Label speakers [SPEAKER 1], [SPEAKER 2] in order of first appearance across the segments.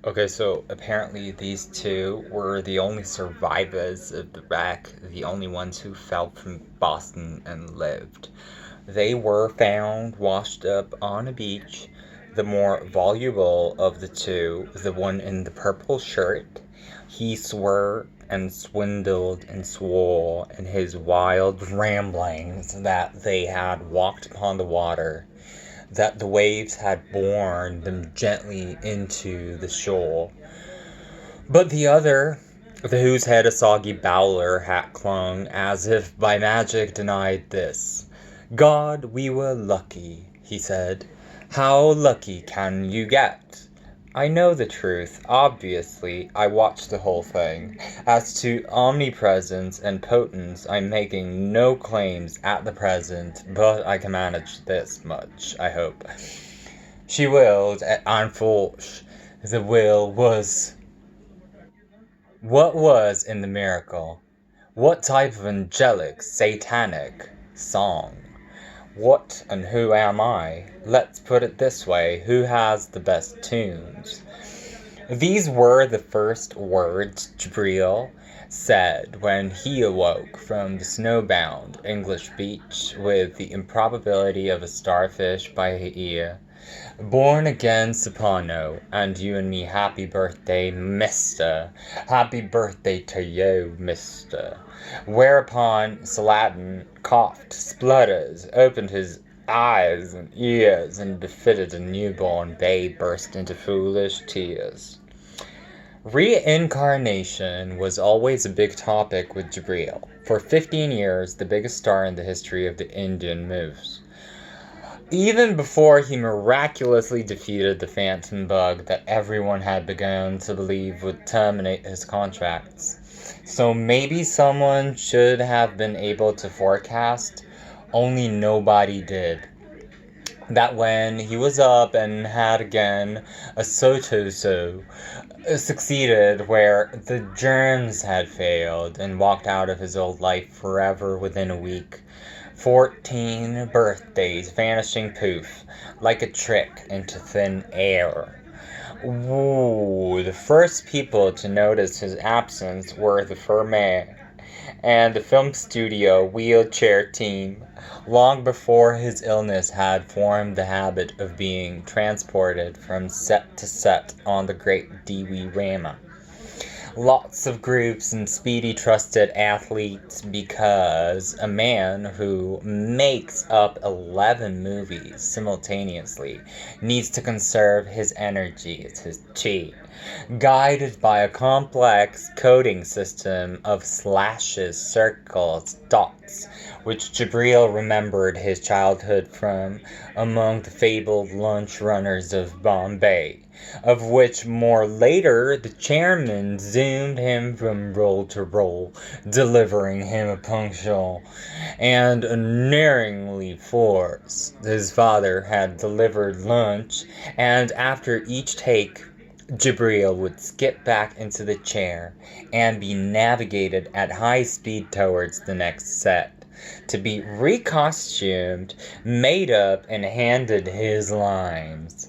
[SPEAKER 1] Okay, so apparently these two were the only survivors of the wreck, the only ones who fell from Boston and lived. They were found washed up on a beach. The more voluble of the two, the one in the purple shirt, he swore and swindled and swore in his wild ramblings that they had walked upon the water, that the waves had borne them gently into the shore. But the other, to whose head a soggy bowler hat clung, as if by magic denied this. God, we were lucky, he said. How lucky can you get? I know the truth, obviously. I watched the whole thing. As to omnipresence and potence, I'm making no claims at the present, but I can manage this much, I hope. She willed at Anforge. The will was. What was in the miracle? What type of angelic, satanic song? What and who am I? Let's put it this way, who has the best tunes? These were the first words Jabril said when he awoke from the snowbound English beach with the improbability of a starfish by his ear. Born again soprano, and you and me happy birthday, mister. Happy birthday to you, mister. Whereupon Saladin coughed, splutters, opened his eyes and ears, and befitted a newborn babe burst into foolish tears. Reincarnation was always a big topic with Jabril. For 15 years, the biggest star in the history of the Indian moves. Even before he miraculously defeated the phantom bug that everyone had begun to believe would terminate his contracts. So maybe someone should have been able to forecast, only nobody did. That when he was up and had again a so-to-so succeeded where the germs had failed and walked out of his old life forever within a week. 14 birthdays vanishing poof, like a trick into thin air. Ooh, the first people to notice his absence were the fur man and the film studio wheelchair team, long before his illness had formed the habit of being transported from set to set on the great Dewey Rama. Lots of groups and speedy trusted athletes because a man who makes up 11 movies simultaneously needs to conserve his energy, his chi, guided by a complex coding system of slashes, circles, dots, which Jabril remembered his childhood from among the fabled lunch runners of Bombay, of which more later the chairman zoomed him from roll to roll, delivering him a punctual and unerringly force. His father had delivered lunch, and after each take, Jabril would skip back into the chair and be navigated at high speed towards the next set, to be recostumed, made up, and handed his lines.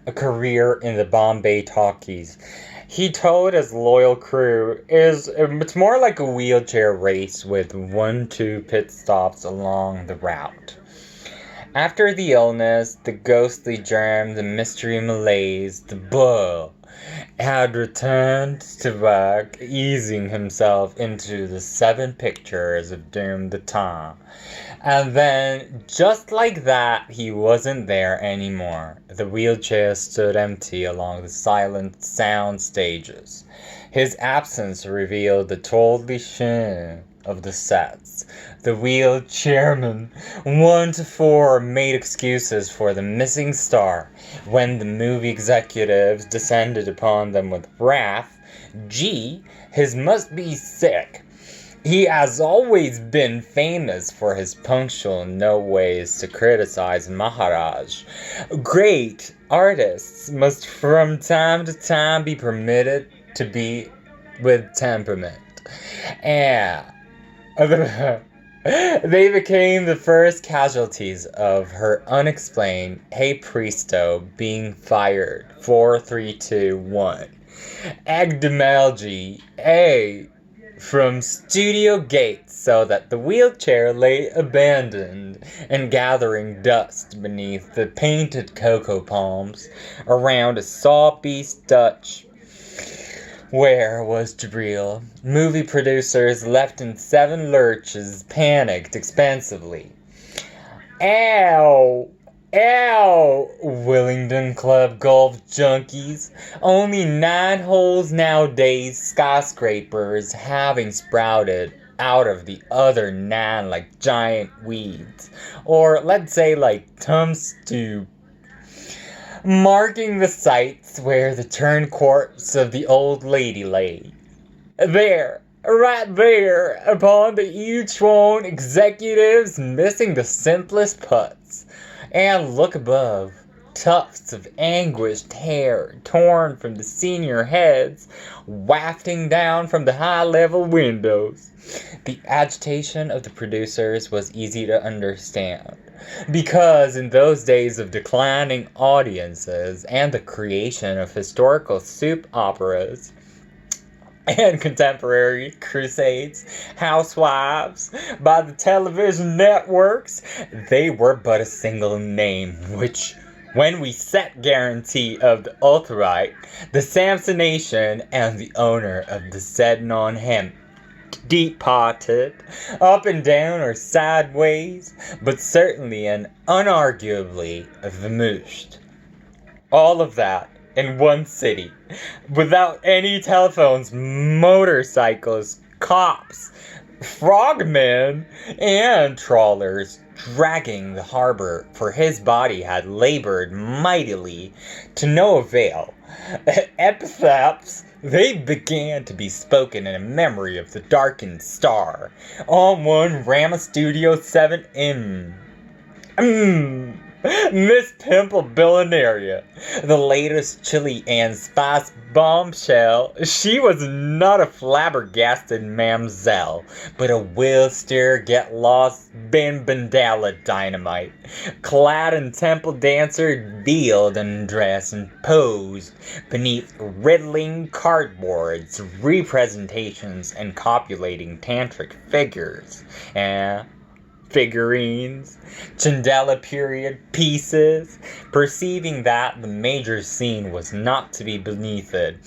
[SPEAKER 1] A career in the Bombay talkies. He told his loyal crew it's more like a wheelchair race with 1-2 pit stops along the route. After the illness, the ghostly germ, the mystery malaise, the bull had returned to work, easing himself into the 7 pictures of Doom the Tom. And then, just like that, he wasn't there anymore. The wheelchair stood empty along the silent sound stages. His absence revealed the totally shame of the sets. The wheelchairmen, 1 to 4, made excuses for the missing star. When the movie executives descended upon them with wrath, gee, his must be sick. He has always been famous for his punctual no ways to criticize Maharaj. Great artists must from time to time be permitted to be with temperament. And They became the first casualties of her unexplained "Hey Presto" being fired. 4, 3, 2, 1. Agdamalgi A from studio gates so that the wheelchair lay abandoned and gathering dust beneath the painted cocoa palms around a southeast Dutch. Where was Jabril? Movie producers left in 7 lurches panicked expensively. Ow! Ow! Willingdon Club golf junkies. Only 9 holes nowadays, skyscrapers having sprouted out of the other 9 like giant weeds. Or let's say like Tumstoop. Marking the sites where the turned corpse of the old lady lay. There, right there, upon the Uchwon executives missing the simplest putts. And look above, tufts of anguished hair torn from the senior heads, wafting down from the high-level windows. The agitation of the producers was easy to understand. Because in those days of declining audiences and the creation of historical soap operas and contemporary crusades, housewives, by the television networks, they were but a single name, which, when we set guarantee of the alt-right, the Samsonation, and the owner of the said non-hemp, deep-potted, up and down or sideways, but certainly and unarguably vamooshed. All of that in one city, without any telephones, motorcycles, cops, frogmen, and trawlers dragging the harbor, for his body had labored mightily to no avail. Epitaphs, they began to be spoken in memory of the darkened star on one Rama Studio 7M. Miss Pimple Billionaire, the latest chili and spice bombshell. She was not a flabbergasted mamselle, but a will-stir-get-lost Ben Bandala dynamite, clad in temple dancer veiled undress and posed beneath riddling cardboards, representations, and copulating tantric figures. Figurines, Chandela period pieces, perceiving that the major scene was not to be beneath it,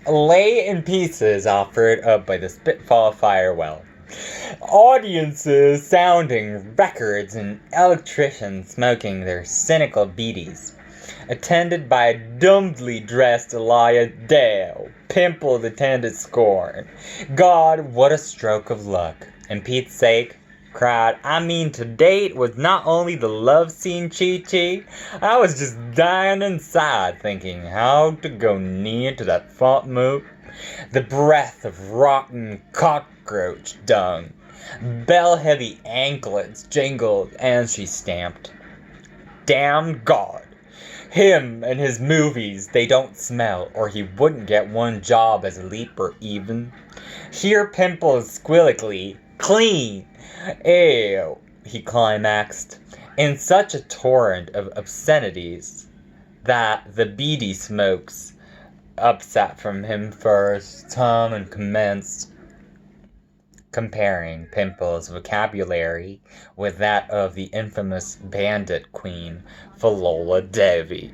[SPEAKER 1] lay in pieces offered up by the Spitfire Firewell. Audiences sounding records and electricians smoking their cynical beaties, attended by a dumbly dressed Elia Dale, pimpled attended scorn. God, what a stroke of luck. And Pete's sake, cried, I mean, today it was not only the love scene, Chi-Chi. I was just dying inside, thinking how to go near to that font moop. The breath of rotten cockroach dung. Bell-heavy anklets jingled, and she stamped. Damn God. Him and his movies, they don't smell, or he wouldn't get one job as a leaper even. Here pimples squilligly, clean. Ew, he climaxed, in such a torrent of obscenities that the beady smokes upset from him first. Tom and commenced comparing Pimple's vocabulary with that of the infamous bandit queen, Falola Devi.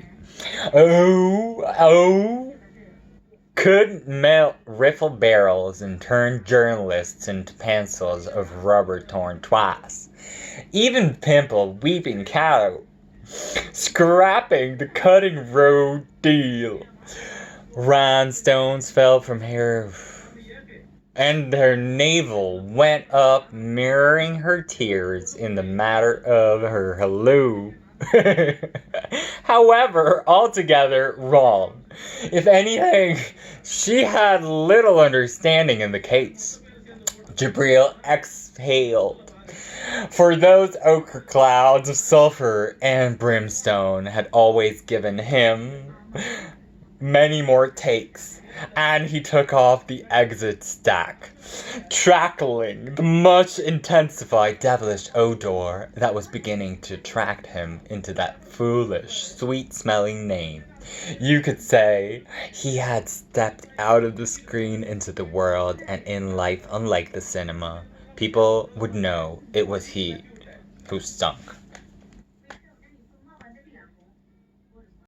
[SPEAKER 1] Couldn't melt rifle barrels and turn journalists into pencils of rubber torn twice. Even Pimple, weeping cattle, scrapping the cutting road deal. Rhinestones fell from her, and her navel went up, mirroring her tears in the matter of her halloo. However, altogether wrong. If anything, she had little understanding in the case. Jabril exhaled, for those ochre clouds of sulfur and brimstone had always given him many more takes, and he took off the exit stack, trackling the much intensified devilish odor that was beginning to attract him into that foolish, sweet-smelling name. You could say he had stepped out of the screen into the world, and in life, unlike the cinema, people would know it was he who stunk.